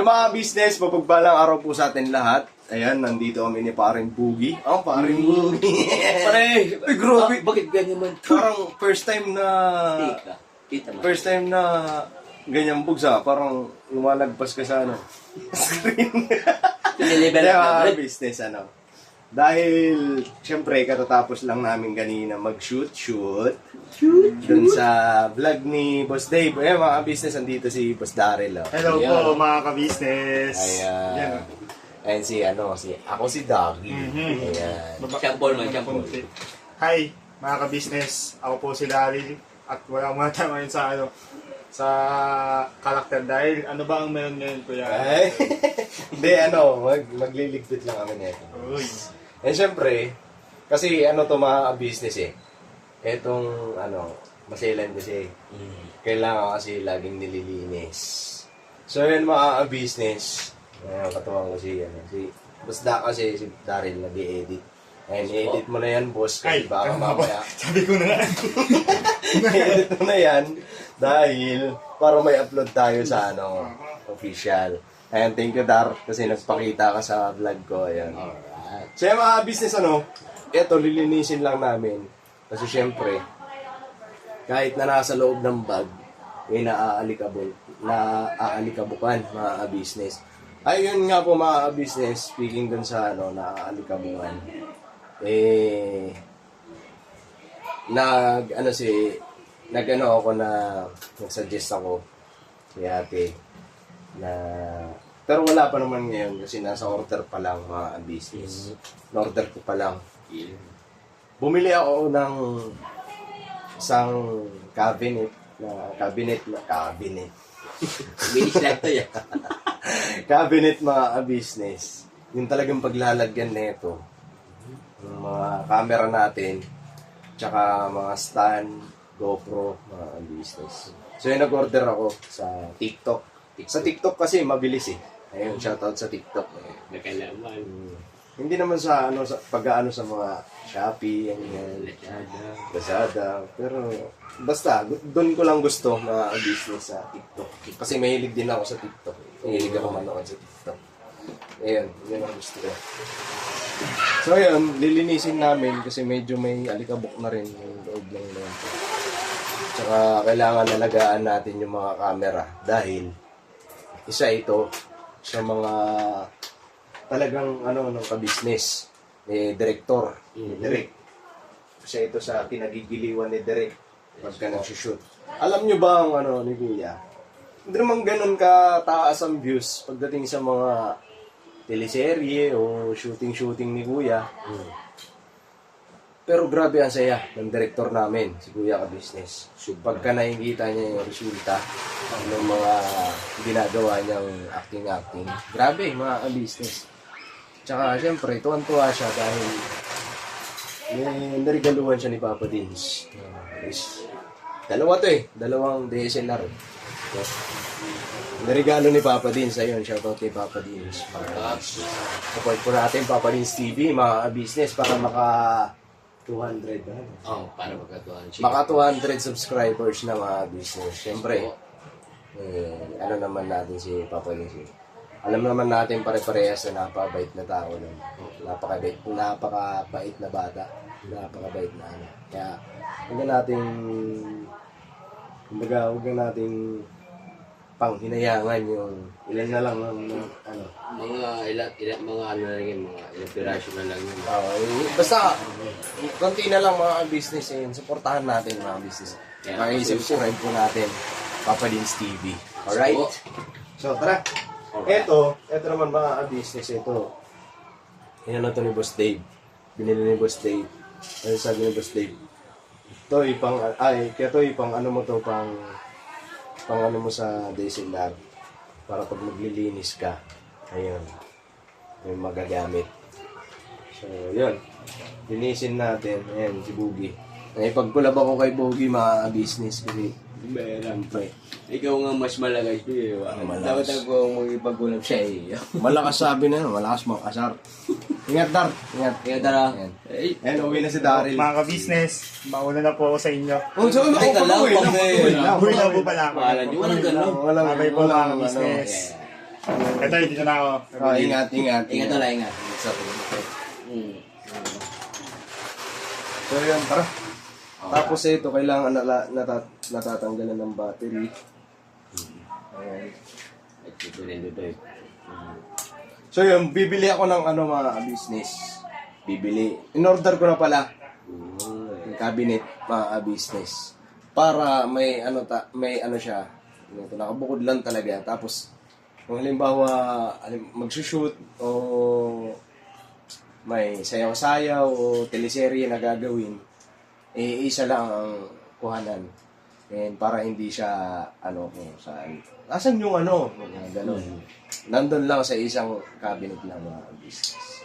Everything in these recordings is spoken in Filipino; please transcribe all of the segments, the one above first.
Yung mga business, mapagpalang araw po sa atin lahat. Ayan, nandito kami ni Paring Boogie. Paring Boogie. Pare, Ay, grabe. bakit ganyan man? Parang first time na... First time na ganyan bugsa. Parang lumalagpas ka sa screen. Level Kaya mga business, Dahil, syempre, katatapos lang namin kanina mag-shoot dun sa vlog ni Boss Dave. Ayan, mga business, andito si Boss Daryl. Hello po mga ka-business. Ayan. Ayan ako si Doggy. Ayan. Champol man, champol. Hi mga ka-business. Ako po si Daryl. At wala muna tayo ngayon sa karakter dahil ano ba ang meron ngayon kuya? Ay, hindi, magliligpit lang kami nito. Uy. And syempre, kasi to mga business etong maselan kasi, kailangan kasi laging nililinis. So yun mga business, katuwang ko si Basta kasi si Daryl nag-i-edit. Ayun, i-edit mo na yan, boss, kasi baka mamaya. Sabi ko na. I-edit mo na yan dahil para may upload tayo sa official. Ayan, thank you Dar kasi nagpakita ka sa vlog ko. Ayan. So yung mga business eto lilinisin lang namin. Kasi syempre, kahit na nasa loob ng bag, may naaalikabukan mga business. Ayun nga po mga business, speaking dun sa naaalikabukan. Nag-suggest ako si ate na pero wala pa naman ngayon kasi nasa order pa lang mga business. Order ko pa lang. Bumili ako ng isang cabinet. Bilis lang to yan. Cabinet mga business. Yung talagang paglalagyan nito. Yung mga camera natin, tsaka mga stand, GoPro, mga business. So yung nag-order ako sa TikTok. Sa TikTok kasi mabilis Ayun, shoutout sa TikTok. Nakalaman. Hindi naman sa pag-aano sa mga Shopee, Lazada. Pero basta, doon ko lang gusto mga business sa TikTok. Kasi mahilig din ako sa TikTok. Mahilig ako manood sa TikTok. Ayun, yun ang gusto ko. So ayun, lilinisin namin kasi medyo may alikabok na rin yung loob ng lento. Tsaka kailangan nalagaan natin yung mga camera dahil isa ito sa mga talagang ng ka-business ni director, ni Direk. Isa ito sa kinagigiliwan ni Direk pagka nag-shoot. Alam nyo ba ang ni Kuya? Hindi naman ganun kataas ang views pagdating sa mga teleserye o shooting ni Kuya. Pero grabe ang saya ng director namin, si Kuya ka-business. So, pagka nakikita niya yung resulta ng mga ginagawa niyang acting. Grabe, mga ka-business. Tsaka, syempre, tuwan-tuwa siya dahil narigaluhan siya ni Papa Dins. Dalawa to dalawang DSLR. Narigalo ni Papa Dins. Ayun, shoutout kay Papa Dins. Support po natin Papa Dins TV, mga business, para maka 200 para magkatuhan siya. maka 200 subscribers na mga business. Siyempre, naman natin si Papa Dins. Alam naman natin pare-parehas na napakabait na tao. Napakabait na bata. Napakabait na Kaya, huwag na nating pang hinayangan yung ilan na lang ilang pirasyo na lang yun. Basta konti na lang mga business supportahan natin mga business. Subscribe po natin Papa Dins TV. Alright? So tara. Ito naman mga business ito. Yan to ni Boss Dave. Binili ni Boss Dave. Ano sabi ni Boss Dave? Ito pang ano mo mo sa DSLR para pag maglilinis ka, ayun, may magagamit. So, yun. Linisin natin. Ayan, si Boogie. Pagkulab ako kay Boogie, mga business kasi siyempre. Ikaw nga mas malakas ko Malakas. Dapat ako magipagkulab siya Malakas sabi na malakas makasar. Ingat, Dar. Ingat. Tara. Ayan, uwi na si Daryl. Mga ka-business, mauna na po ako sa inyo. So, Teka lang, Uwi na po pala ako. Walang ganun. Bye-bye po mga ka-business. Ito, dito na ako. Ingat. Ingat na lang, ingat. So yun, tara. Tapos ito, kailangan natatanggalan ng battery. Ayan. At ito rin dito eh. So yun, bibili ako ng mga business. Bibili. In-order ko na pala yung cabinet, mga business. Para may siya. Ito, nakabukod lang talaga. Tapos, kung halimbawa, magsushoot o may sayaw-sayaw o teleserye na gagawin, isa lang ang kuhanan. And para hindi siya, kung saan. Asan yung gano'n. Nandun lang sa isang cabinet ng mga business.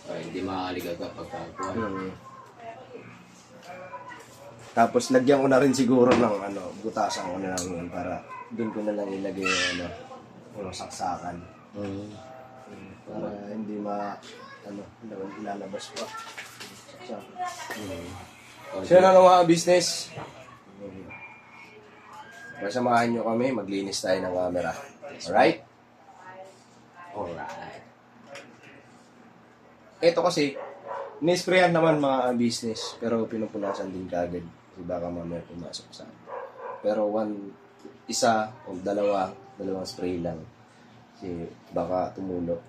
Hindi makakaligaw ka pagkakuha. Tapos lagyan ko na rin siguro ng butasan ko na lang yun para doon ko na lang ilagay yung saksakan. Para hindi ilalabas pa. Saksakan. So yun mga business. Samahan nyo kami, maglinis tayo ng camera. Alright? Alright. Ito kasi, nisprayan naman mga business, pero pinupunasan din kagad. Kasi baka mamaya pumasok sa akin. Pero isa o dalawang spray lang. Kasi baka tumulo.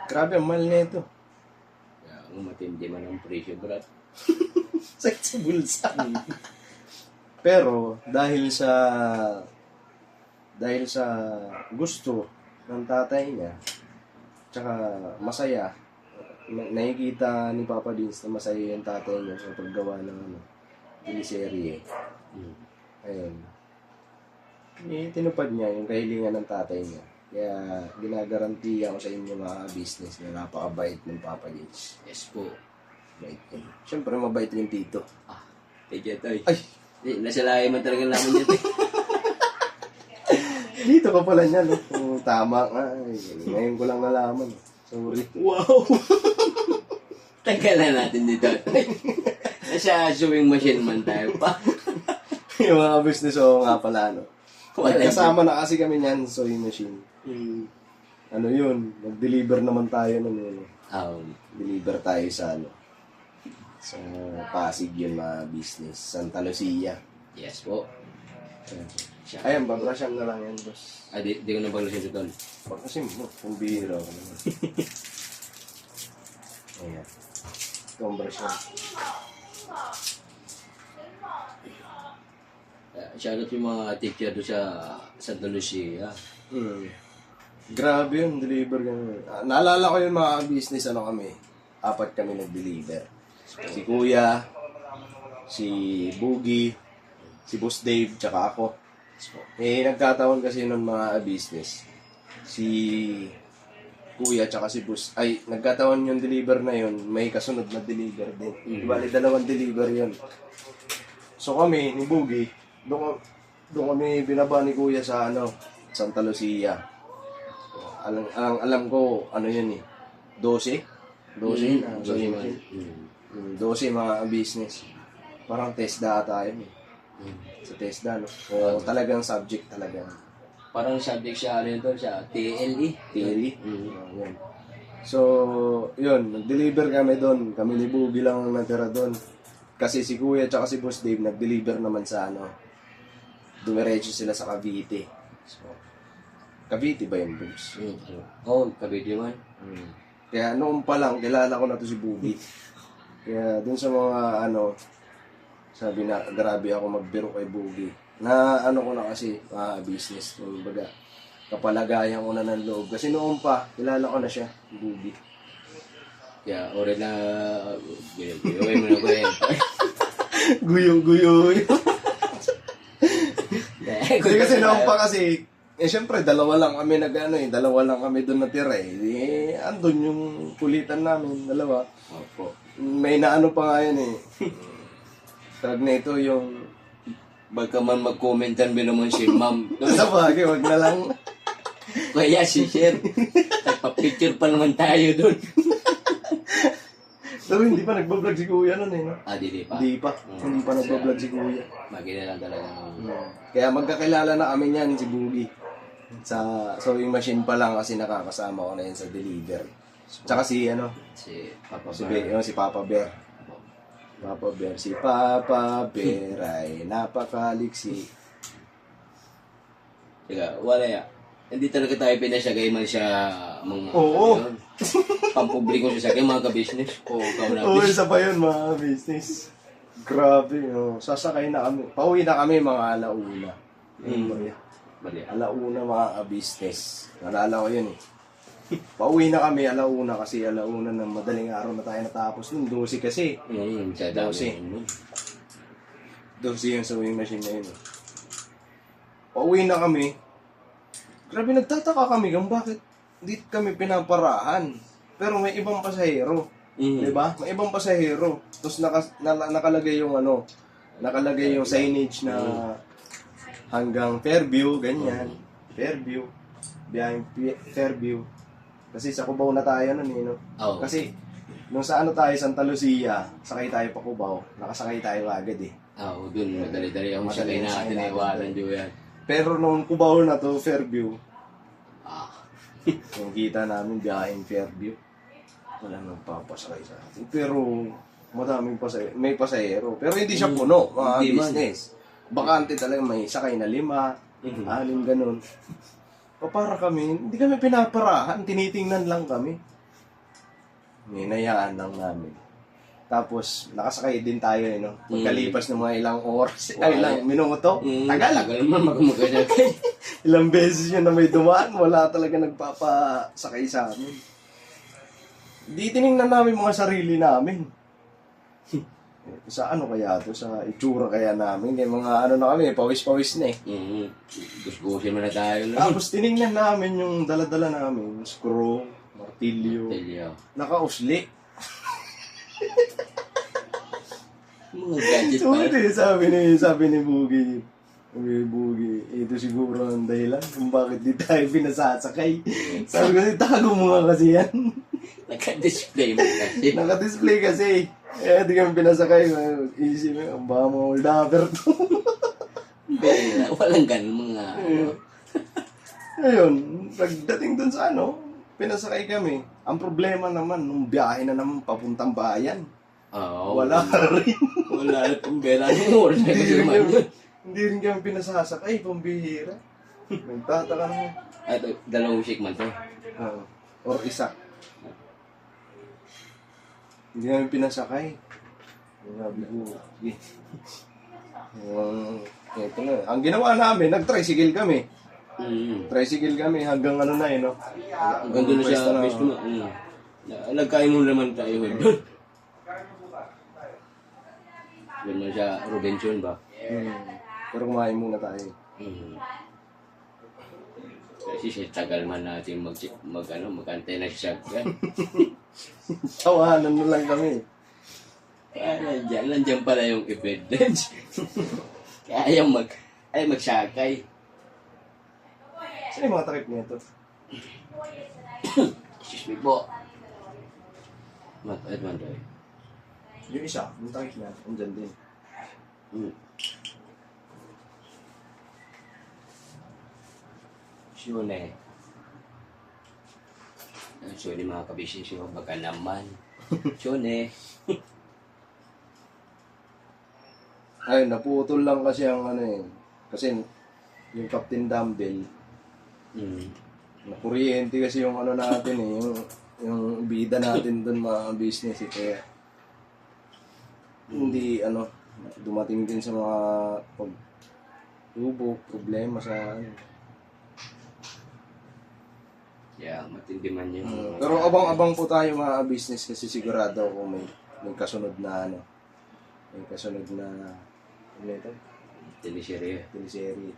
Grabe, ang mahal na ito. Matindi man ang presyo, brat. Sakit sa bulsa. Pero, dahil sa gusto ng tatay niya, tsaka masaya, nakikita ni Papa Dins na masaya yung tatay niya sa paggawa ng teleserye. Ayun. Tinupad niya yung kahilingan ng tatay niya. Kaya ginagarantiya ko sa inyo mga business na napakabait ng Papa Dins. Yes po. Bait yun. Siyempre mabait rin dito. Thank you, Toy. Ay! Nasa lahi man talaga namin dito. Dito ka pala niya, no? Kung tama nga. Ay, ngayon ko lang nalaman. Sorry. Wow! Tagalan natin dito, Toy. Nasa sewing machine man tayo pa. Yung mga business ko nga pala, no? Kasama na kasi kami niyan, sewing machine. Yun, nag-deliver naman tayo nun. Deliver tayo sa sa Pasig yun mga business. Santa Lucia. Yes po. Ayan, babrasyan na lang yan, boss. Di ko na baglasin ito, Tol. Kasi mo, kung bihira ka naman. Ayan. Ito ang brasyan. Shoutout yung mga teacher doon sa Santa Lucia. Grabe yun, deliver kami. Naalala ko yung mga business, kami. 4 kami nag-deliver. Si Kuya, si Boogie, si Boss Dave, tsaka ako. Nagkataon kasi nun mga business. Si Kuya, tsaka si Boss, nagkataon yung deliver na yun, may kasunod na deliver din. Bali, 2 deliver yun. So kami, ni Boogie, doon kami binaba ni Kuya sa Santa Lucia. Alam ko, yun 12? 12 mga business. Parang TESDA ata yun sa TESDA, no? O talagang subject talaga. Parang subject siya doon sa TLE. Theory. Yun. So, yun, nag-deliver kami doon. Kami ni Boogie lang ang natira doon. Kasi si Kuya at si Boss Dave nag-deliver naman sa dumiretso sila sa Cavite. So, Cavite ba yun, Boss? Cavite man. Kaya noon pa lang, kilala ko na to si Boogie. Kaya dun sa mga sabi na, grabe ako magbiro kay Boogie. Na ko na kasi, business. Baga, kapalagayan ko na ng loob. Kasi noon pa, kilala ko na siya, Boogie. Kaya, ore na, guyuy mo na ko eh. Guyo-guyo. Kasi noon pa kasi, syempre, dalawa lang kami dalawa lang kami doon natira andun yung kulitan namin, dalawa. Opo. May pa nga yun Tag na ito yung... Baka man mag-commentan ba naman si ma'am. Sa bagay, wag na lang. Kaya si Sir, nagpa-picture pa naman tayo doon. So, hindi pa nagbablog si Kuya nun eh, no? Di pa. Hindi pa. Hindi pa nagbablog si Kuya. Makina lang talaga. Kaya magkakilala na kami niyan, si Boogie. Sa sewing machine pa lang kasi nakakasama ko na yan sa deliver. Tsaka si, Si Papa si, Bear. si Papa Bear. Papa Bear. Si Papa Bear ay napakaliksi. Teka, wala ya. Hindi talaga tayo pinasyagay man siya mga... Oo. Ano, pampubliko siya sa mga ka-business. O ikaw na Oo, isa pa yun mga business. Grabe, sasakay na kami. Pauwi na kami mga alauna. Mali. Alauna mga business. Nalala ko yun eh. Pauwi na kami alauna kasi alauna ng madaling araw na tayo natapos nun. 12 kasi. Siya 12 yung sewing machine na yun. Pauwi na kami. Grabe, nagtataka kami kung bakit hindi kami pinaparahan. Pero may ibang pasahero. Diba? May ibang pasahero. Tapos nakalagay yung nakalagay yung signage na hanggang Fairview, ganyan. Fairview. Biyaheng Fairview. Kasi sa Cubao na tayo nun eh, no? Oo. Kasi nung sa tayo, Santa Lucia, sakay tayo pa Cubao. Nakasakay tayo agad eh. Oo, dun. Madali-dali ang Madali sakay ang sakay natin. natin. Iwanan dyo yan. Pero nung Cubao na to, Fairview, Ah. yung kita namin biyaheng Fairview, wala nang papasakay sa atin. Pero madaming pasahero, may pasahero. Pero hindi siya puno, mga Hindi man. business. Bakante talaga, may sakay na 5, 6, ganun. O para kami, hindi kami pinaparahan, tinitingnan lang kami. Ninayaan lang namin. Tapos, nakasakay din tayo, no? Pagkalipas ng mga ilang oras, ay ilang minuto, tagal. Tagal naman magkasakay. Ilang beses yun na may dumaan, wala talaga nagpapasakay sa amin. Di tinignan namin mga sarili namin. Sa ano kaya to? Sa itsura kaya namin? Kaya mga na kami, pawis-pawis na eh. Gusto-gusto mo na tayo. Tapos tinignan namin yung dala-dala namin, screw, martilyo, nakausli. Mga gadget So, pa. sabi ni Boogie, ito siguro ang dahilan kung bakit di tayo pinasasakay. Sabi ko, tago mo nga kasi yan. Naka-display mo kasi. Naka-display kasi. Eh, di kami pinasakay. Isip mo, baka mga old upper to. Walang ganun mga... Ayun, pagdating dun sa pinasakay kami. Ang problema naman, nung biyahe na naman papuntang bayan. Wala rin. Wala na pong bela ng oras na kasi naman yun. Hindi rin kami pinasasakay, pambihira. Nagtataka naman. At dalawang shake man to. Or isa. Hindi namin pinasakay. Sabi ko, ito na. Ang ginawa namin, nag-tricycle kami. Tricycle kami hanggang na no? Hanggang doon na siya mismo. Nagkain mo naman tayo doon. Doon na siya, Robinson ba? Pero kumain muna tayo. Kasi siya tagal man natin mag-antay na siya. Tawanan na lang kami. Nandiyan pala yung evidence. Kaya ayaw magsakay. Saan yung mga takip nito? Excuse me po. Edman tayo. Yung isa, yung takip niya, andyan din. Sure eh. Sure mga kabisnes yung baka naman. Sure eh. Ay, naputol lang kasi ang kasi yung Captain Dumbbell, nakuryente kasi yung natin yung bida natin doon mga business kaya hindi dumating din sa mga pagtubok, problema sa Yeah, matindi man yun. pero abang-abang po tayo mga business kasi sigurado ako may kasunod na may kasunod na ito? Teleserye. Teleserye.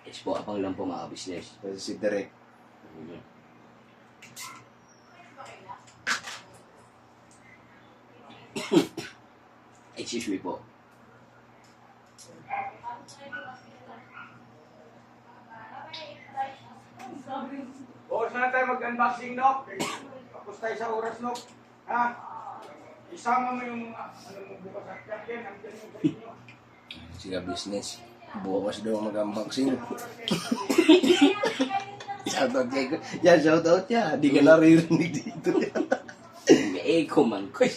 Expo abang lang po mga business. Kasi si Derek. Excuse me po. O, saan tayo mag-unboxing, Nok? Tapos tayo sa oras, Nok. Ha? Isama mo yung mga, ano mo bukas at yan, ang ganyan sa inyo. Siga business. Bukas daw mag-unboxing. Shoutout kay ko. Yan, shoutout niya. Di ka naririnig dito. May echo man ko.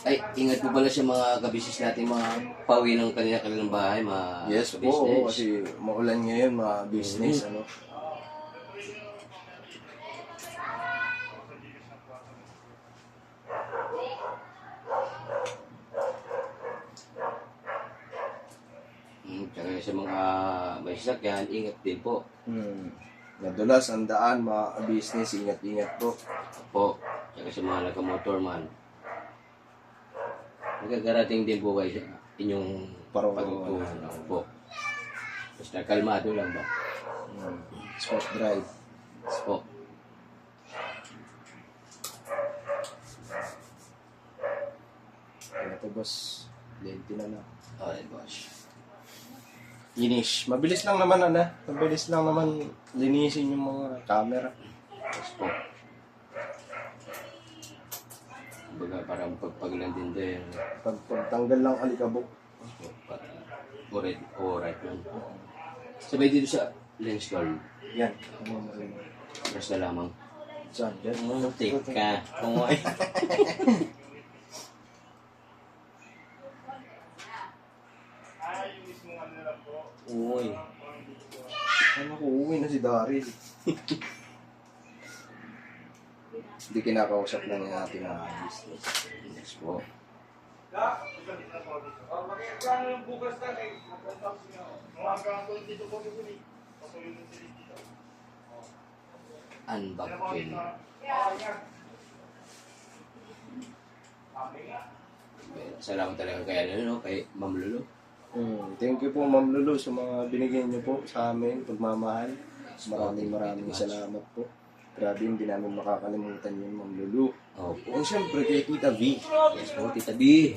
Ay, ingat po pala sa mga kabisis natin, mga pauwi ng kanilang bahay, mga Yes po, kabusiness. kasi maulan ngayon, mga business, ano. Tsaka sa mga may sasakyan, ingat din po. Nadulas ang daan, mga business, ingat-ingat po. Po. Tsaka sa mga nakamotor man. Nagkakarating din po kayo sa inyong Parungan. pagtutunan po. Basta kalmado lang ba? Sport drive. Yes po. Ano to, boss? Lenti na na. Alright, boss. Finish. Mabilis lang naman, ano. Mabilis lang naman linisin yung mga camera. Yes po. Kumbaga parang pagpaglan din din. Pagtanggal lang alikabok. Para alright man. Sabay dito sa lens guard. Yan. Ano mo rin? Basta lamang. Saan? Yan. Teka. Tungoy. Yung mismong ano lang po. Uy. Ano ko, uwi na si Daryl. Hindi kinakausap lang yung ating mga business. Yes po. Magkano yung bukas na kayo? Mag-unboxing ako. Mga hanggang ko dito po dito ni. Pasuloy ng sila dito. Unboxing. Salamat talaga kay ano, kay Ma'am Lulu. Thank you po, Ma'am Lulu, sa mga binigyan niyo po sa amin, pagmamahal. Maraming salamat po. Grabe, hindi namin makakalimutan yun, Ma'am Lulu. Opo. And syempre, kay Tita V. Yes po, Tita B.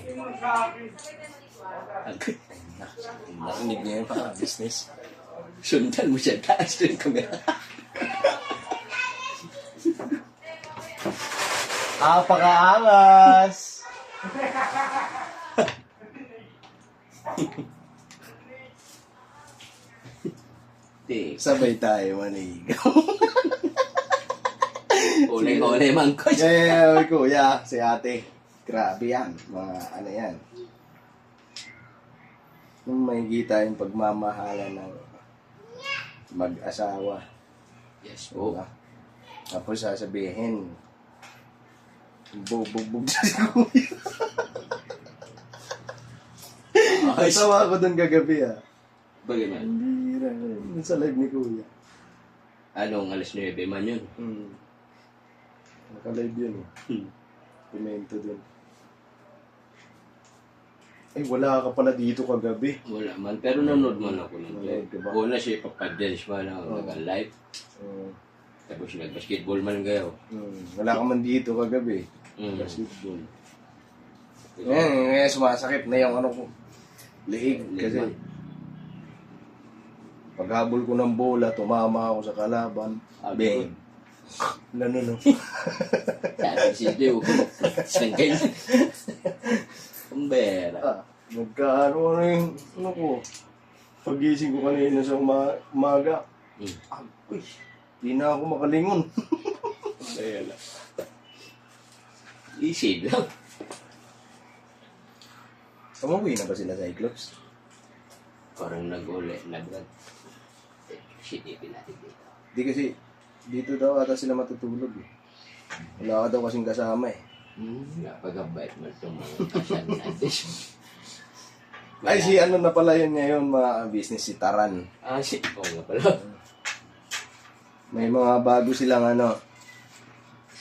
Narinig niya yung mga business. Sundan mo siya, taas din kami. Apakaangas! Sabay tayo manigaw. Ulay-ulay man ko. Kuya, si ate. Grabe yan. Mga ano yan. Yung makikita yung pagmamahalan ng mag-asawa. Yes po. Diba? Tapos sasabihin, bubog sa si kuya. Ay, Tawa ako dun kagabi bagay man. Bira. Sa live ni kuya. Anong alas 9 man yun? Naka-live yun Pimento dun. Ay, wala ka pala dito kagabi. Wala man, pero nanonood man ako nun. Nanonood ka ba? Una siya papadels man ako nag-live. Tapos nag-basketball man kayo. Wala ka man dito kagabi. Basketball. Ngayon, sumasakit na yung ano ko. Liig. Kasi man. paghabol ko ng bola, tumama ako sa kalaban. Bang. No. Sabi si Leo, saan kayo? Kumbera. Nagkaano yung, ano ko, pagising ko kanina sa umaga, uy, di na ako makalingon. Kaya lang. Easy lang. Umuwi na ba sila sa Cyclops? Parang nag-uli, shitipin natin dito. Di kasi, dito daw ata sila matutulog Wala ka daw kasing kasama Napagabait mo itong mga kasyan natin. Ay, si ano na pala yun ngayon, mga business, si Taran. Oo nga pala. May mga bago silang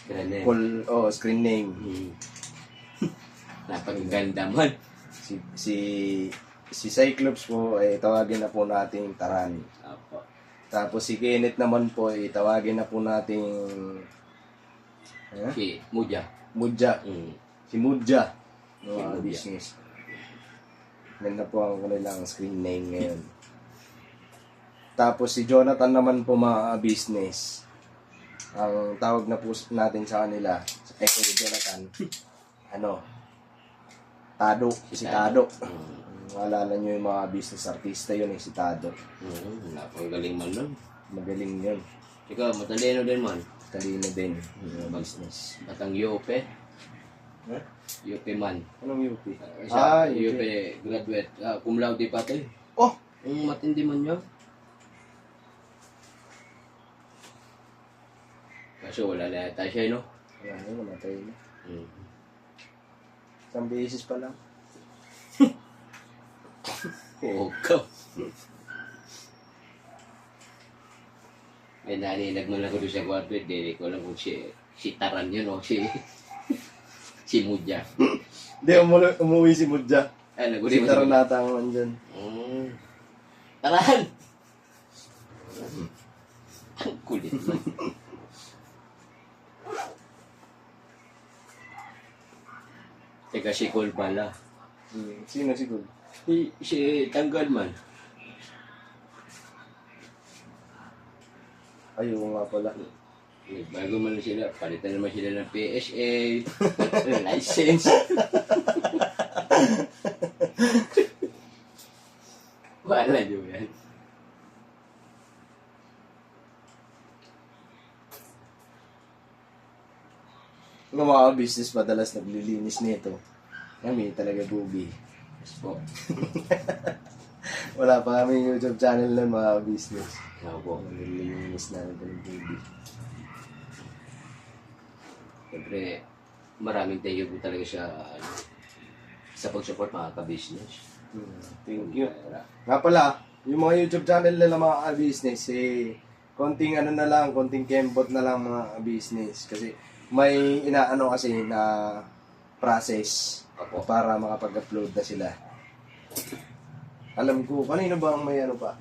Ganun. screen name. Napagaganda man. Si Cyclops po, tawagin na po nating Taran. Apo. Tapos si Kenneth naman po, tawagin na po nating Si Muja. Mudja. Si Mudja. Si Mga Mudja. business. Yan na po ang kanilang screen name ngayon. Tapos si Jonathan naman po, mga business. Ang tawag na po natin sa kanila, kay Jonathan, Tado, si Tado. Maalala nyo yung mga business artista yun, si Tado. Napagaling man nun. Magaling yun. Ikaw, matalino din man. Talino din yung business. Batang Yope. Huh? Yope man. Anong UP? Siya, UP. Yope graduate. Cum laude pati. Oh! Ang matindi man yun. Kaso wala na yata siya, no? Wala na, namatay na. Hmm. Isang beses pa lang. Oh, go. May naninag man ako doon sa kwarto, hindi ko alam kung si Taran yun o si Mudya. Hindi, umuwi si Mudja. Ay, Si Taranata ang nandyan. Taran! Ang kulit man. Teka, si Cole pala. Sino si Gul? Si Tanggal man. Ayaw nga pala. Bago man sila, palitan naman sila ng PSA, license. Wala nyo yan. Yung mga business madalas naglilinis nito. Kami talaga bubi. Yes po. Wala pa kami YouTube channel na mga business. Ako po. Naglilinis namin ng bubi. Siyempre, maraming thank you po talaga sa pag-support mga ka-business. Thank you. Nga pala, yung mga YouTube channel nila mga business, konting na lang, konting kembot na lang mga business. Kasi may inaano kasi na process para makapag-upload na sila. Alam ko, kanino ba ang may pa?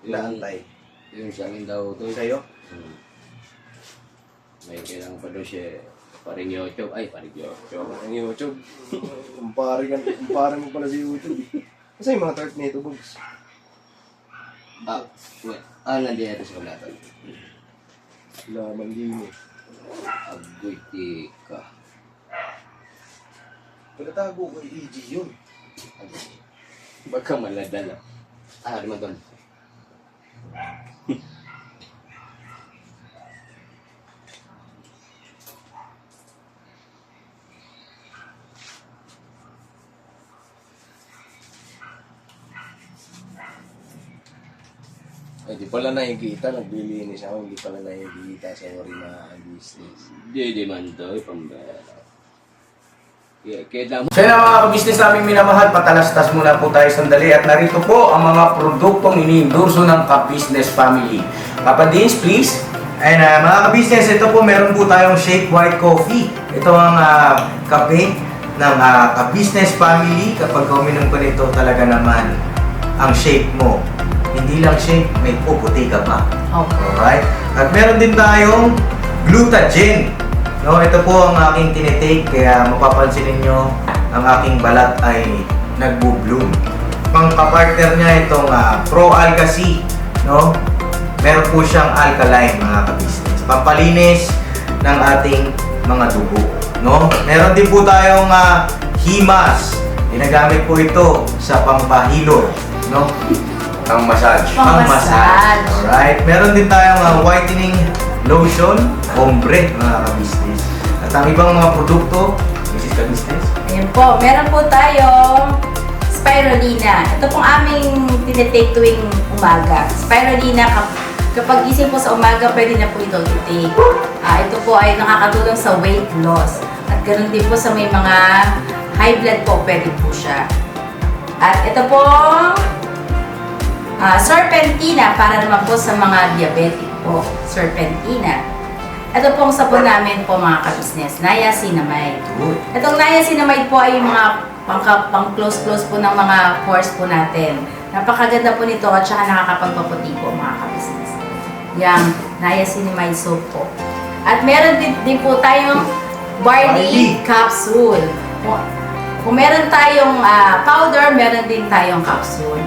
Inaantay. Yung sa akin daw to. Sa'yo? May kailangan pa daw siya paring YouTube. Ay, paring YouTube. Ang YouTube. Kumpare mo pala sa YouTube. Kasi yung mga tart nito, Bugs. Wait. Nandiyan ito sa kalatan. Laman din eh. Agoy tika. Pagkatago kay EG yun. Baka maladala. Naman doon. Ay, di pala nakikita, naglilinis ako, hindi pala nakikita sa ori na business. Di man to, pambera. Kaya Kaya mga kabisnes naming minamahal, patalastas muna po tayo sandali at narito po ang mga produktong ini-endorso ng Ka-Business Family. Papa Dins, please. And mga kabisnes, ito po meron po tayong Shake White Coffee. Ito ang kape ng Ka-Business Family. Kapag uminom ko nito talaga naman ang shake mo. Hindi lang shake, may puputi ka pa. Alright? At meron din tayong Glutagen. No, ito po ang aking tinitake, kaya mapapansin ninyo ang aking balat ay nagbo-bloom. Pang-partner niya itong Pro Alga C, no? Meron po siyang alkaline mga ka-business. Pampalinis ng ating mga dugo, no? Meron din po tayong Himas. Ginagamit po ito sa pampahilot, no? Pang-massage. Pang-massage. Alright. Meron din tayong whitening lotion, ombre, mga ka-business. At ang ibang mga produkto, Mrs. Ka-business. Ayan po, meron po tayong spirulina. Ito pong aming tinitake tuwing umaga. Spirulina, kapag gising po sa umaga, pwede na po ito i-take. Ito po ay nakakatulong sa weight loss. At ganoon din po sa may mga high blood po, pwede po siya. At ito pong serpentina, para naman po sa mga diabetic po, serpentina. Ito pong sabon namin po mga ka-business, niacinamide. Itong niacinamide po ay yung mga pang-close-close po ng mga pores po natin. Napakaganda po nito at saka nakakapagpaputi po mga ka-business. Yung niacinamide soap po. At meron din po tayong barley capsule. Kung meron tayong powder, meron din tayong capsule.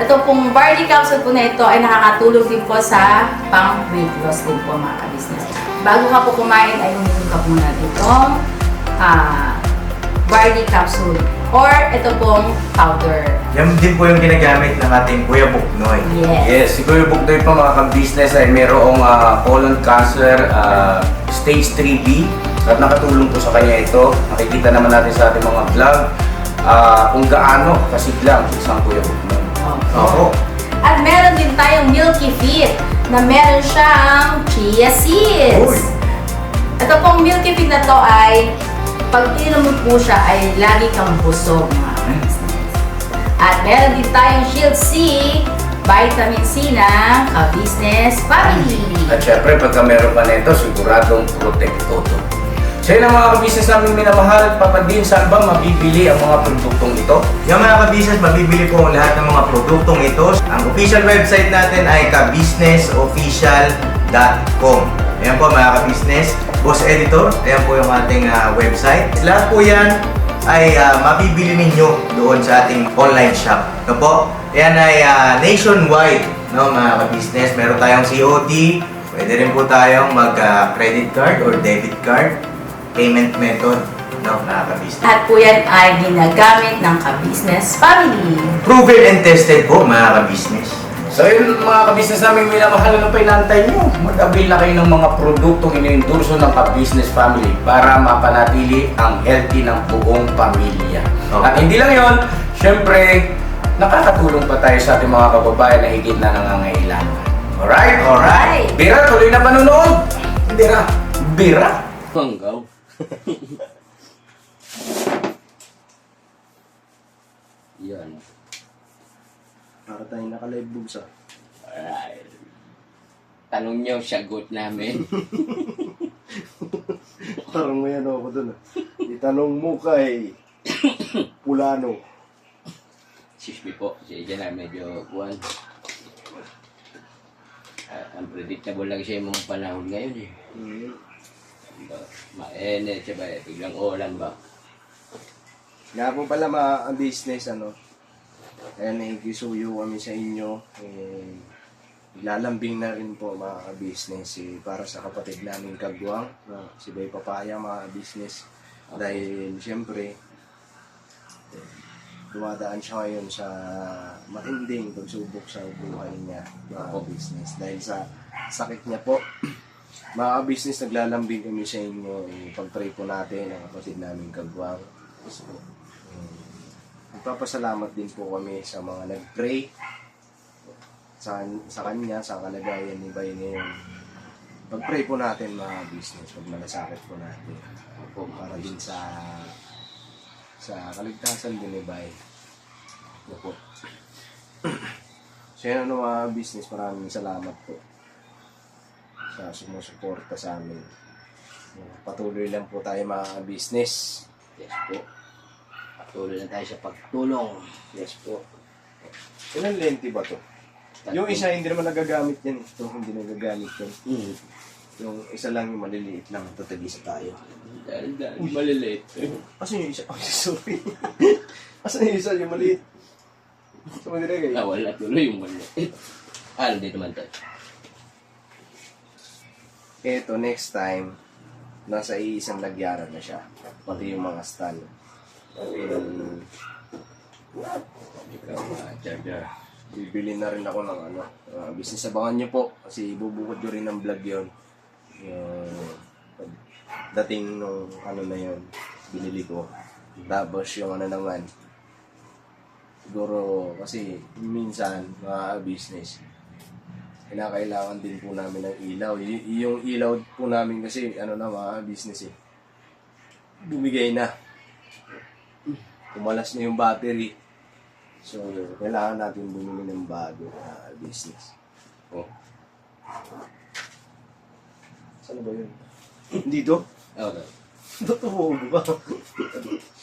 Ito pong barley capsule po na ito ay nakakatulong din po sa pang-weight loss din po mga ka-business. bago ka po kumain ay uminom ka muna itong barley capsule or ito pong powder. Yan din po yung ginagamit ng ating Kuya Buknoy. Yes. Yes, si Kuya Buknoy po mga ka-business ay mayroong colon cancer stage 3B at nakatulong po sa kanya ito. Nakikita naman natin sa ating mga vlog kung gaano kasiglang isang Kuya Buknoy. Opo. At meron din tayong Milky Fit na meron siyang chia seeds. Uy. Ito pong Milky Fit na to ay pag inom mo po siya ay lagi kang busog mga ka-business. At meron din tayong Shield C, vitamin C ng ka-business family. At syempre, pagka meron ka nito, siguradong protekto to. So yun ang mga ka-business namin minamahal at papadin, saan ba mabibili ang mga produktong ito? Yung mga ka-business, mabibili po ang lahat ng mga produktong ito. Ang official website natin ay kabusinessofficial.com. Ayan po mga ka-business, Boss Editor, ayan po yung ating website. Lahat po yan ay mabibili ninyo doon sa ating online shop. No po? Yan ay nationwide, no mga ka-business. Meron tayong COD, pwede rin po tayong mag-credit card or debit card payment method, no mga ka-business. At po yan ay ginagamit ng ka-business family. Proven and tested po mga ka-business. So yun mga ka-business namin minamahal, ano pa inaantay nyo? Mag-avail na kayo ng mga produktong iniendorso ng ka-business family para mapanatili ang healthy ng buong pamilya. Okay. At hindi lang yun, syempre, nakakatulong pa tayo sa ating mga kababayan na higit na nangangailangan. Alright? Alright. Bira, tuloy na panunood! Bira! Bira! Hanggaw. Yan. Para tayo naka-live books Alright. Tanong niyo, sagot namin. Parang may ano ako dun Itanong mo kay Pulano. Excuse me po, siya na medyo kuwan. Unpredictable lang siya yung mga panahon ngayon eh. Mainit siya ba eh, biglang ulan ba? Nga po pala mga business, kaya nakikisuyo kami sa inyo. Lalambing na rin po mga business para sa kapatid namin Kagwang, si Bay Papaya mga business. Dahil siyempre, dumadaan siya ngayon sa matinding pagsubok sa buhay niya mga business. Dahil sa sakit niya po, mga business, naglalambing kami sa inyo. Pag-pray po natin ang kapatid namin Kagwang. So, nagpapasalamat din po kami sa mga nag-pray sa kanya, sa kalagayan ni Bay ngayon. Pag-pray po natin mga business, pag malasakit po natin. Para din sa kaligtasan din ni Bay. Opo. So yun mga business, maraming salamat po sa sumusuporta sa amin. Patuloy lang po tayo mga business. Yes po. Patuloy lang tayo sa pagtulong. Yes po. Ilang lente ba to? Yung isa hindi naman nagagamit yan. Ito hindi nagagamit yan. Yung isa lang yung maliliit lang. Tatagisa tayo. Dahil maliliit. Asan yung isa? Oh, sorry. Asan yung isa yung maliit? Saan mo nilagay? Wala tuloy yung maliit. Hindi naman tayo. Eto, next time, nasa iisang lagyaran na siya. Pati yung mga stand. Charger. Bibili na rin ako ng business. Abangan nyo po kasi bubukod ko rin ng vlog yun. Dating nung na yun, binili ko. Tapos yung naman, siguro kasi minsan mga business, kinakailangan din po namin ng ilaw. Yung ilaw po namin kasi mga business bumigay na. Kumalas na yung battery. So, kailangan natin bumili ng bago na business. Oh. Saan ba yun? Dito? Okay. Totoo ba?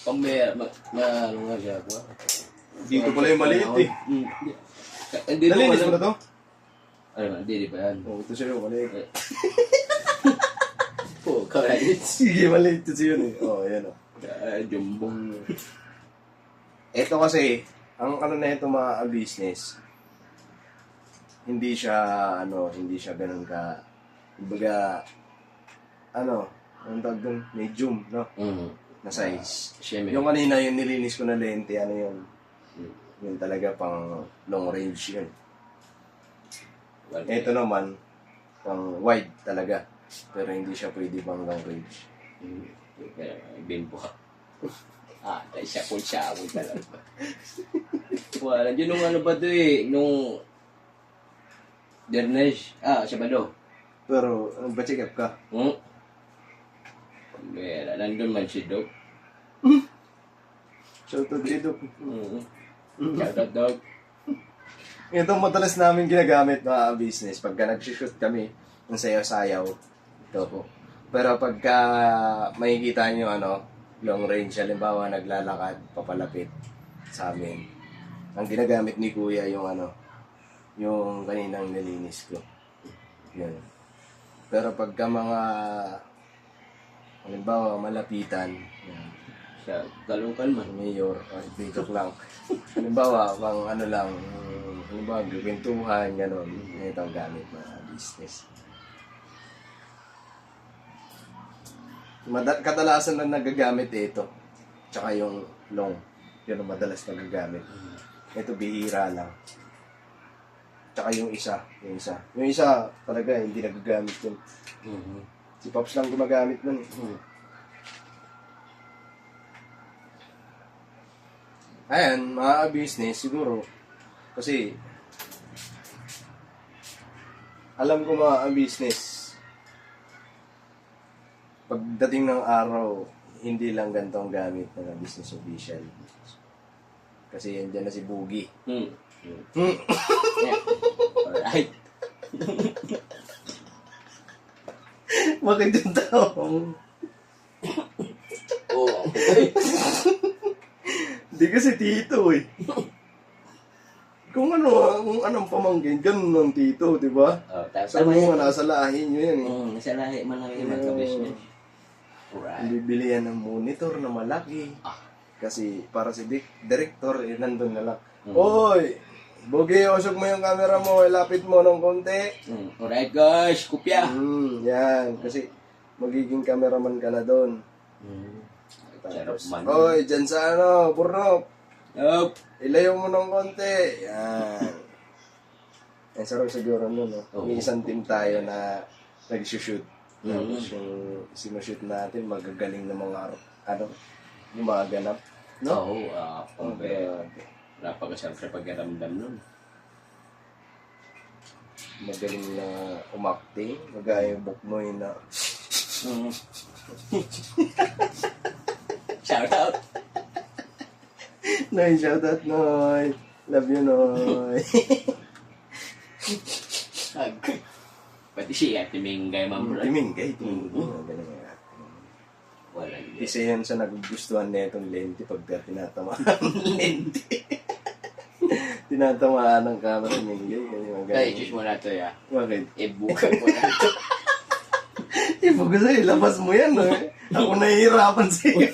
Ano nga siya po? Dito pala yung maliit eh. Hindi Nalinis mo na to? Ano ba? Hindi pa yan. Oo, ito sa'yo, maliit. Oo, kalit. Sige, maliit ito sa'yo eh. Oo, yan o. Jumbo. Ito kasi, ang na ito mga business, hindi siya ganun ka, kumbaga, anong tawag dun? Medium, no? Na size. Siyempre. Yung kanina, yung nilinis ko na lente, ano yun? Mm. Yun talaga pang long range yun. Well, Ito naman, pang wide talaga. Pero hindi siya pwede pang long range. Bimbo. Dahil siya talaga. Wala, yun nung ano ba to nung Dernej. Siya ba do? Pero, ba-check up ka? Mera, nandun man si Doc. Shoutout kay Doc. Shout out, Doc. Ito madalas namin ginagamit na business pagka nag-shoot kami ng sayaw-sayaw. Ito po. Pero pagka makikita nyo long range, halimbawa naglalakad, papalapit sa amin. Ang ginagamit ni Kuya yung yung kaninang nilinis ko. Yan. Pero pagka mga halimbawa malapitan, yan, Siya, kalungkan man. mayor, joke lang. Halimbawa, pang lang, halimbawa, gagawintuhan, gano'n. Ito ang gamit na business. Kadalasan na nagagamit ito. Tsaka yung long. Yun ang madalas nagagamit. Ito bihira lang. Tsaka yung isa. Yung isa talaga hindi nagagamit yun. Si Pops lang gumagamit nun. Ayan, mga business siguro. Kasi alam ko mga business. Pagdating ng araw, hindi lang gantong gamit ng business official. Kasi yan dyan na si Boogie. Yeah. Alright. Bakit yung tao? Hindi kasi tito eh. Kung anong pamangkin, ganun ang tito, di ba? Sabi mo nga, nasa lahi nyo yan eh. Nasa lahi man lang yung magka-business. Alright. Bibili yan ng monitor na malaki. Kasi para si director, nandun na lang. Oy! Boogie, usog mo yung camera mo, ilapit mo ng konti. Alright guys, kupya. Yan, kasi magiging cameraman ka na doon. Charap man. Oy, dyan sa Burnok. Yup. Ilayo mo ng konti. Yan. Yan, sarap siguro nun, no? May isang team tayo na nag-shoot. Tapos yung sinushoot natin, magagaling na mga, gumaganap. No? Oo, napakasarap sa pagkaramdam nun. Magaling na umakting. Magaya yung Buknoy na, Shout out. Noy, shoutout, Noy. Love you, Noy. Pati siya, Timingay, ma'am. Timingay. Wala Isa yan sa nagugustuhan na itong lente pagka tinatamaan ng lente. Tinatamaan ng camera ng Mingay. Kaya, i-choose mo na ito, ya. Bakit? Ibukan mo na ito. Ibo ko sa'yo, labas mo yan, no? Ako nahihirapan sa'yo.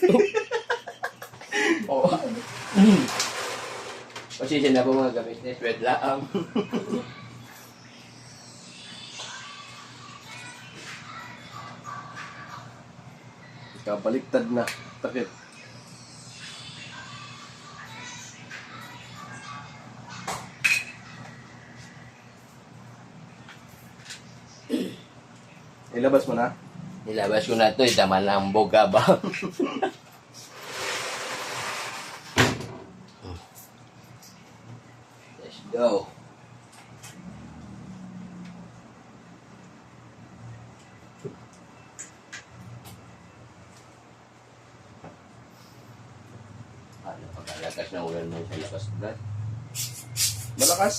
Oo. Pasensya na po mga gamit na sweat lang. Kabaliktad na. Takit. Ilabas mo na? Nilabas ko na ito, daman ng boga ba? Let's go. Pagkalakas na ulan mo sa lakas, Brad. Malakas?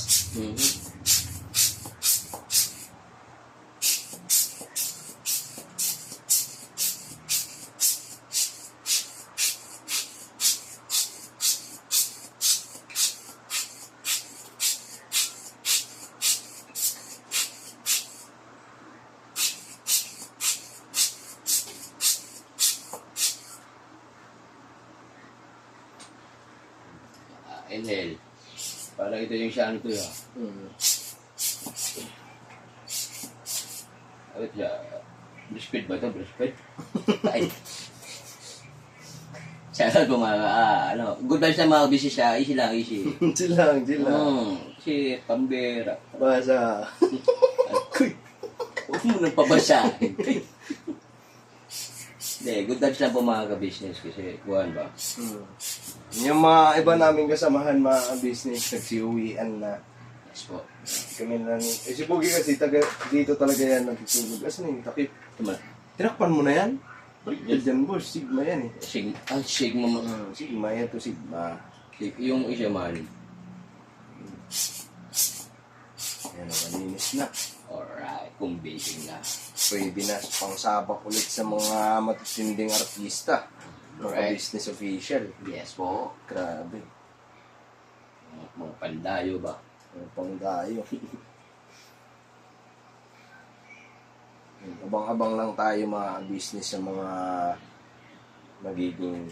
Inhale. Parang ito yung siya ano to ya. Awit siya. Breastfeed ba ito? Breastfeed? Ay. Sana po mga, good vibes na mga busy siya. Easy lang, easy. Chill lang, chill lang. Si pambera. Basa. Huwag mo nang pabasahin. Hindi, good vibes lang po mga ka-business kasi kuhan ba? Yung mga iba naming kasamahan, mga business, nagsiuwian na. Yes po. Kami na ni... Eh, si Pogi kasi dito talaga yan nagtutulog. Asan yung takip? Tama. Tinakpan mo na yan? Balik dyan, boss. Sigma yan eh. Sigma mo. Sigma yan to Sigma. Yung isa man. Yan, malinis na. Alright, kung baking na. Pwede na pangsabak ulit sa mga matutinding artista. Mga Alright. business official. Yes po. Grabe. Mga pandayo ba? Ang pangdayo. Abang-abang lang tayo mga business sa mga magiging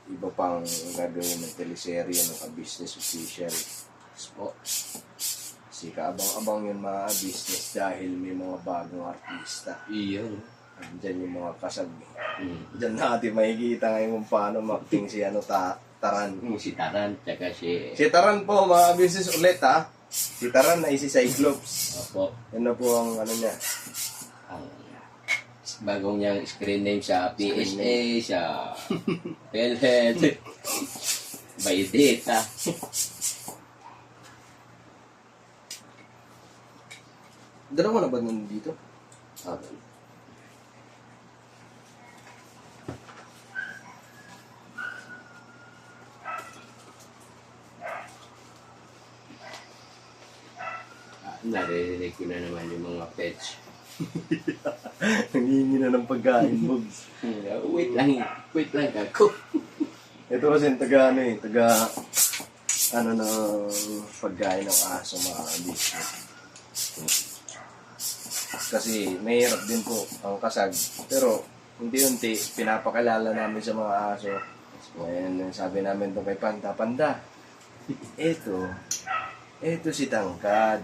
iba pang gagawin ng teleserye ng business official. Yes po. Kasi kaabang-abang yun mga business dahil may mga bagong artista. Iyon. Diyan yung mga kasag. Hmm. Diyan natin makikita ngayon kung paano ma-acting si Taran. Si Taran, tsaka si... Si Taran po mga business ulit ha. Si Taran na si Cyclops. Opo. Yan na po ang ano niya. Ang bagong niyang screen name sa PSA, sa PhilHealth, Baydita. Dalawa na ba nandito? Okay. Naririnig ko na naman yung mga pets. Nangihingi na ng pagkain, Bogs. Wait lang ako. Ito kasi yung taga ng pagkain ng aso mga business. Kasi mahirap din po ang kasag. Pero unti-unti pinapakilala namin sa mga aso. Ayan, sabi namin ito kay Panda, Panda, ito si Tangkad.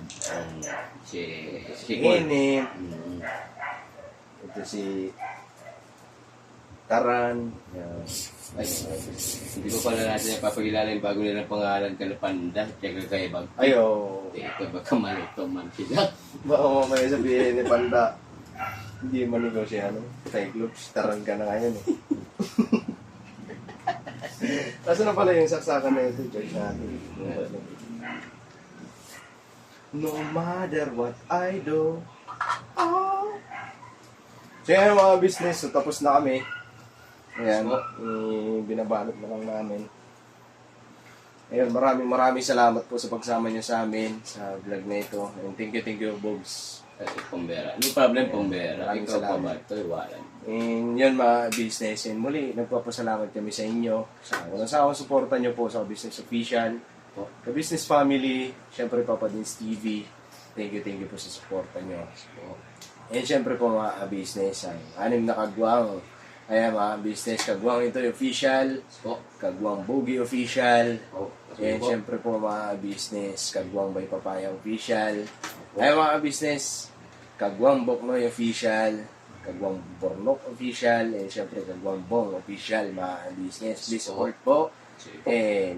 Si Gwen. Inip. Ito si Taran. Yan. Ay, hindi ko pala natin napapagilala yung bago nilang pangalan kay Panda, tsaka kay Bag. Ayo. Ito baka malito man sila. Baka mamaya sabihin ni Panda, hindi manigaw si Cyclops, Taran ka na ngayon eh. Kasi na pala yung saksakan na ito, George natin. No matter what I do. Oh. So yan mga business, so tapos na kami. Ayan, binabalot na lang namin. Ayun, maraming salamat po sa pagsama niyo sa amin sa vlog na ito. And thank you, Bobs. Pambera. No problem, Pambera. Maraming Ikaw pa salamat. ba? Ito, iwalan. And yun mga business, and muli, nagpapasalamat kami sa inyo. Sa walang sawang suporta nyo po sa Business Official, sa Business Family, syempre Papa Dins TV. Thank you po sa suporta nyo. And syempre po mga business, ang 6 na kagwang. Ayan mga business, kagwang ito yung official, kagwang Bogey official, and syempre po mga business, kagwang Bay Papaya official. Ayan mga business, kagwang Boknoy official, kagwang Bornok official, and syempre kagwang Bong official mga business. Please support po.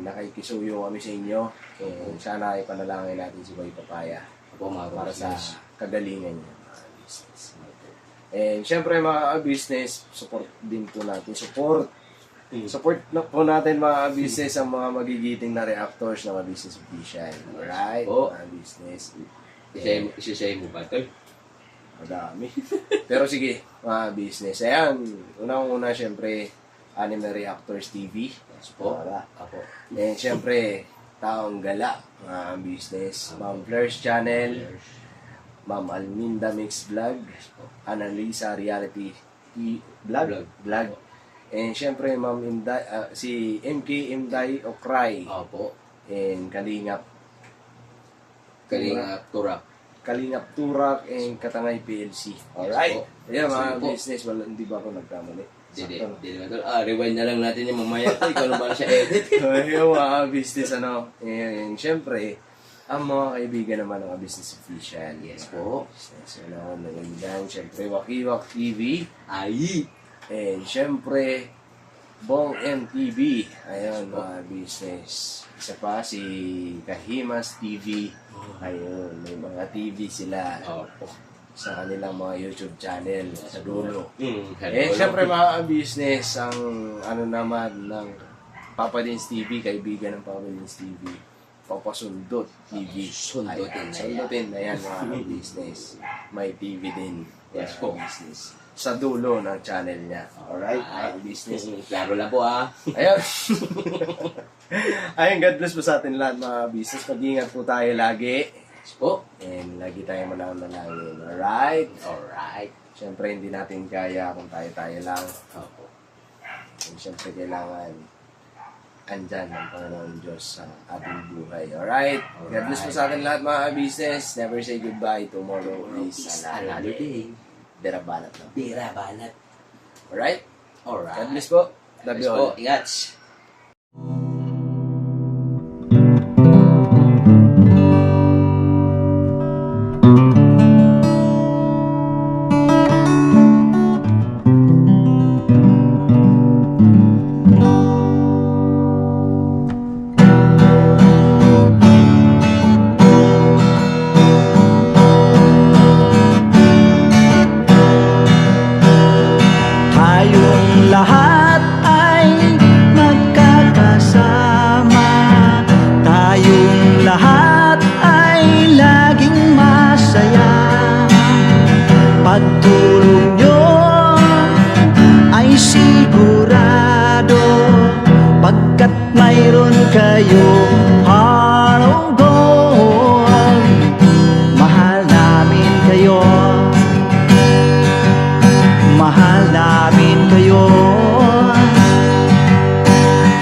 Nakikisuyo kami sa inyo. Sana ay panalangin natin si Bay Papaya para sa kagalingan niya mga business. And syempre mga business, support din po natin. Support na po natin mga business ang mga magigiting na reactors na mga business official. Alright? Mga business. Isa-say mo ba ito? Madami. Pero sige, mga business. Ayan, unang-una syempre, Anime Reactors TV. Yes po. Ako. And syempre, Taong Gala, mga business. Ma'am Fleurs Channel, Ma'am Alminda Mix Vlog, Analisa Reality Vlog. And syempre, Ma'am Inday, si MK Imday Okray. Opo. And Kalingap Turak and Katangay PLC. Alright? Ayan mga business, hindi ba ako nagkamali? Hindi naman ito. Rewind na lang natin yung mamaya ito. Ikaw naman siya edit. Yung mga business, And syempre, Ang mga kaibigan naman ng Business Official. Yes po. So, nangyayon, syempre, Wakiwak TV. Ay! And syempre, Bong MTV. Ayun, mga business. Isa pa, si Kahimas TV. Ayun, may mga TV sila. Opo. Sa kanilang mga YouTube channel sa dulo. Hello. Syempre mga business, ang ano naman ng Papa Dins TV, kaibigan ng Papa Dins TV. Papasundot TV. Sundutin Ayan, na yan. sundutin na yan mga business. May TV din. Yes Mga po. business. Sa dulo ng channel niya. Alright, mga business. Klaro lang po Ayun. Ayun, God bless po sa atin lahat mga business. Mag-ingat po tayo lagi. Yes po. And lagi tayo mananalangin. Alright? Alright. Siyempre, hindi natin kaya kung tayo-tayo lang. Opo. And siyempre, kailangan andyan ng Panginoon Diyos sa ating buhay. Alright? God bless po sa atin lahat mga business. Never say goodbye. Tomorrow is Another day. Derabalat lang. Bira banat. Alright? Alright. God bless po. Love Yes you po. all. Ingat. Tayong lahat ay magkakasama. Tayong lahat ay laging masaya. Pagtulong nyo ay sigurado, pagkat mayroon kayo heart of gold. Mahal namin kayo, mahal namin kayo.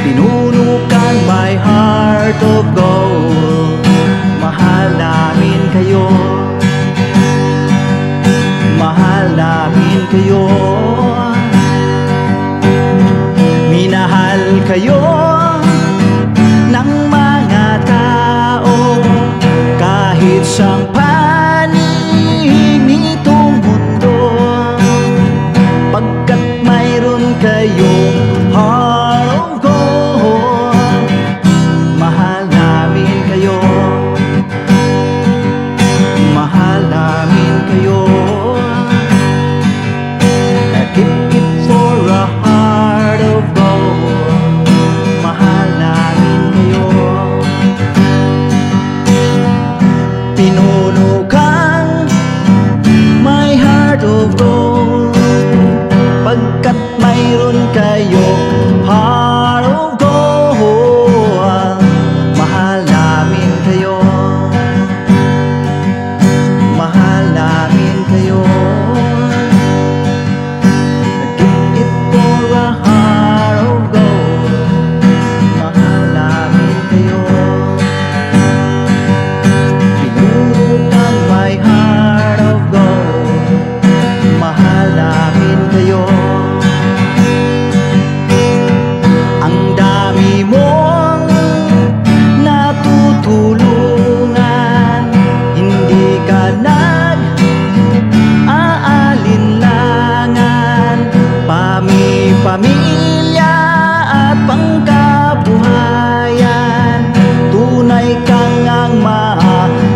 Pinunukan my heart of gold. Mahal namin kayo, mahal namin kayo. Minahal kayo ng mga tao kahit sang panig nitong mundo, pagkat mayroon kayong heart of gold. Mahal namin kayo, mahal namin kayo. Keep it for a heart of gold. Mahal namin kayo. Pinunukan my heart of gold, pagkat mayroon kayo heart of gold. Mahal namin kayo, mahal namin kayo. Give it for a heart of gold. Mahal namin kayo. Pinunukan my heart of gold. Mahal namin kayo. Ang dami mong natutulungan, hindi ka nag-aalinlangan. Pamilya at pangkabuhayan, tunay kang ang maaasahan.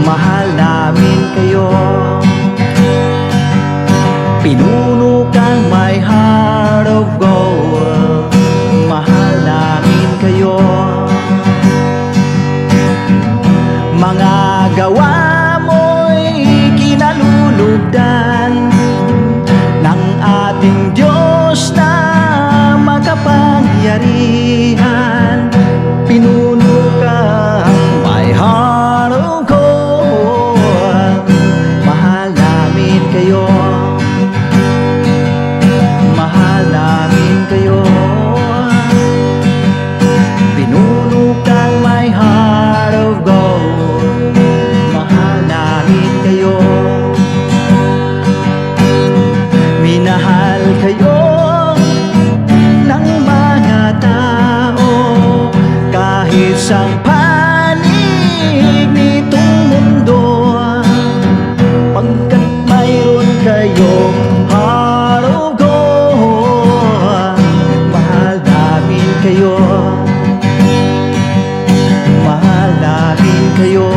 Mahal namin kayo. Pinunukan my heart of gold. Mahal namin kayo. Mga gawa mo'y kinalulugdan ng ating Diyos na makapangyarihan. Pinunukan my heart of gold. Mahal namin kayo, mahal namin kayo. Pinunukan my heart of gold. Mahal isang panig nitong mundo, pagkat mayroon kayong heart of gold. Mahal namin kayo, mahal namin kayo.